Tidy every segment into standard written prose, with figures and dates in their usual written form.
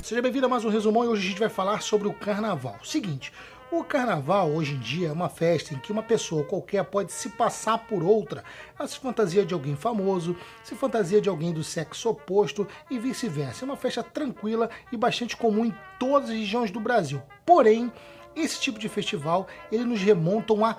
Seja bem-vindo a mais um resumão e hoje a gente vai falar sobre o carnaval. Seguinte, o carnaval hoje em dia é uma festa em que uma pessoa qualquer pode se passar por outra. Ela se fantasia de alguém famoso, se fantasia de alguém do sexo oposto e vice-versa. É uma festa tranquila e bastante comum em todas as regiões do Brasil. Porém, esse tipo de festival, ele nos remontam a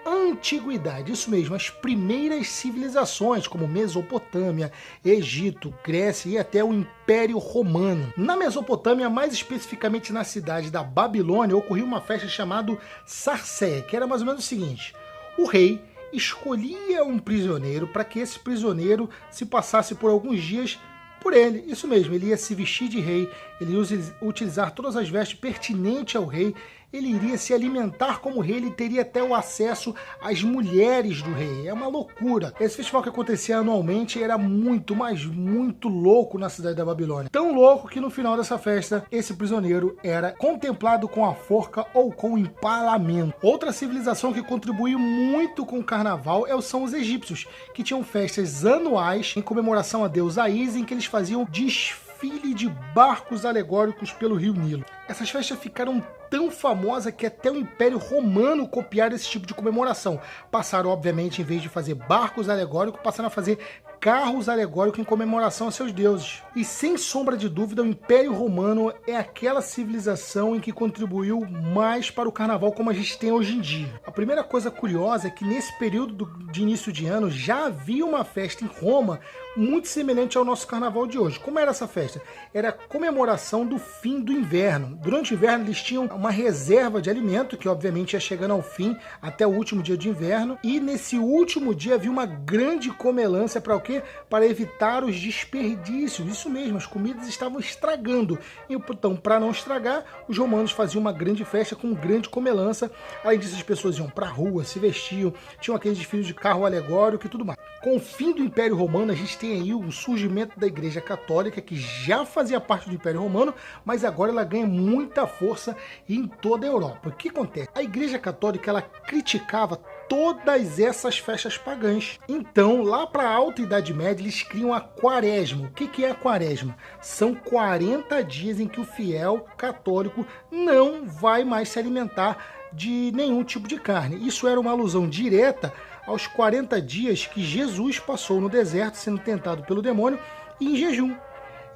antiguidade, isso mesmo, as primeiras civilizações como Mesopotâmia, Egito, Grécia e até o Império Romano. Na Mesopotâmia, mais especificamente na cidade da Babilônia, ocorria uma festa chamada Sarcéia, que era mais ou menos o seguinte: o rei escolhia um prisioneiro para que esse prisioneiro se passasse por alguns dias por ele, isso mesmo, ele ia se vestir de rei, ele ia utilizar todas as vestes pertinentes ao rei, ele iria se alimentar como rei, ele teria até o acesso às mulheres do rei. É uma loucura. Esse festival que acontecia anualmente era muito, mas muito louco na cidade da Babilônia. Tão louco que no final dessa festa, esse prisioneiro era contemplado com a forca ou com o empalamento. Outra civilização que contribuiu muito com o carnaval são os egípcios, que tinham festas anuais em comemoração a deusa Ísis, em que eles faziam desfile de barcos alegóricos pelo rio Nilo. Essas festas ficaram tão famosa que até o Império Romano copiaram esse tipo de comemoração. Passaram, obviamente, em vez de fazer barcos alegóricos, passaram a fazer carros alegóricos em comemoração a seus deuses. E sem sombra de dúvida, o Império Romano é aquela civilização em que contribuiu mais para o carnaval como a gente tem hoje em dia. A primeira coisa curiosa é que nesse período de início de ano já havia uma festa em Roma muito semelhante ao nosso carnaval de hoje. Como era essa festa? Era a comemoração do fim do inverno. Durante o inverno eles tinham uma reserva de alimento, que obviamente ia chegando ao fim, até o último dia de inverno, e nesse último dia havia uma grande comelância para o quê? Para evitar os desperdícios. Isso mesmo, as comidas estavam estragando. Então, para não estragar, os romanos faziam uma grande festa com grande comelância. Além disso, as pessoas iam para a rua, se vestiam, tinham aqueles desfiles de carro alegórico e tudo mais. Com o fim do Império Romano, a gente tem aí o surgimento da Igreja Católica, que já fazia parte do Império Romano, mas agora ela ganha muita força em toda a Europa. O que acontece? A Igreja Católica, ela criticava todas essas festas pagãs. Então, lá para a Alta Idade Média, eles criam a Quaresma. O que é a Quaresma? São 40 dias em que o fiel católico não vai mais se alimentar de nenhum tipo de carne. Isso era uma alusão direta aos 40 dias que Jesus passou no deserto, sendo tentado pelo demônio e em jejum.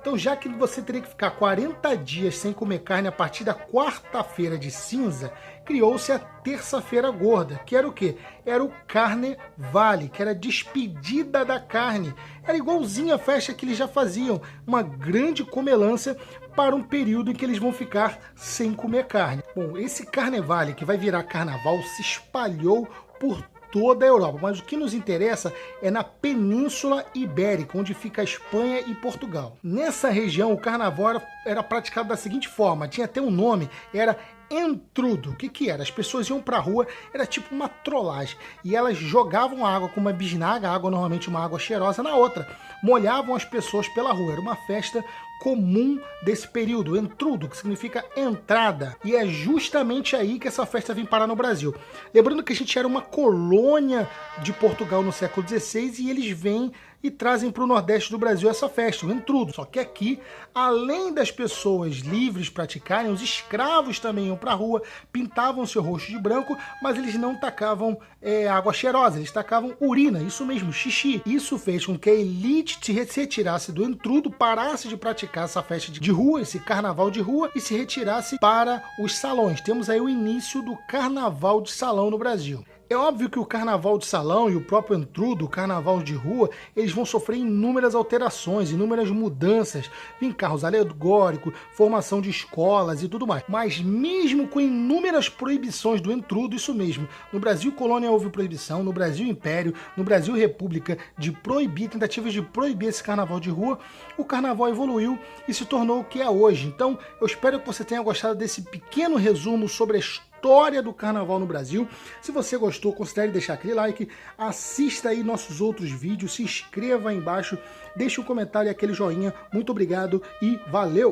Então, já que você teria que ficar 40 dias sem comer carne a partir da quarta-feira de cinza, criou-se a terça-feira gorda, que era o quê? Era o Carnevale, que era a despedida da carne. Era igualzinho a festa que eles já faziam, uma grande comelância para um período em que eles vão ficar sem comer carne. Bom, esse Carnevale, que vai virar carnaval, se espalhou por toda a Europa, mas o que nos interessa é na Península Ibérica, onde fica a Espanha e Portugal. Nessa região, o carnaval era praticado da seguinte forma, tinha até um nome, era entrudo. O que era? As pessoas iam pra rua, era tipo uma trollagem, e elas jogavam água com uma bisnaga, água normalmente uma água cheirosa, na outra, molhavam as pessoas pela rua. Era uma festa comum desse período, entrudo, que significa entrada, e é justamente aí que essa festa vem parar no Brasil. Lembrando que a gente era uma colônia de Portugal no século XVI e eles vêm e trazem para o Nordeste do Brasil essa festa, o entrudo. Só que aqui, além das pessoas livres praticarem, os escravos também iam para a rua, pintavam seu rosto de branco, mas eles não tacavam água cheirosa, eles tacavam urina, isso mesmo, xixi. Isso fez com que a elite se retirasse do entrudo, parasse de praticar essa festa de rua, esse carnaval de rua, e se retirasse para os salões. Temos aí o início do carnaval de salão no Brasil. É óbvio que o carnaval de salão e o próprio entrudo, o carnaval de rua, eles vão sofrer inúmeras alterações, inúmeras mudanças, em carros alegóricos, formação de escolas e tudo mais. Mas mesmo com inúmeras proibições do entrudo, isso mesmo, no Brasil colônia houve proibição, no Brasil Império, no Brasil República, de proibir, tentativas de proibir esse carnaval de rua, o carnaval evoluiu e se tornou o que é hoje. Então, eu espero que você tenha gostado desse pequeno resumo sobre a história do carnaval no Brasil. Se você gostou, considere deixar aquele like, assista aí nossos outros vídeos, se inscreva aí embaixo, deixe um comentário e aquele joinha. Muito obrigado e valeu!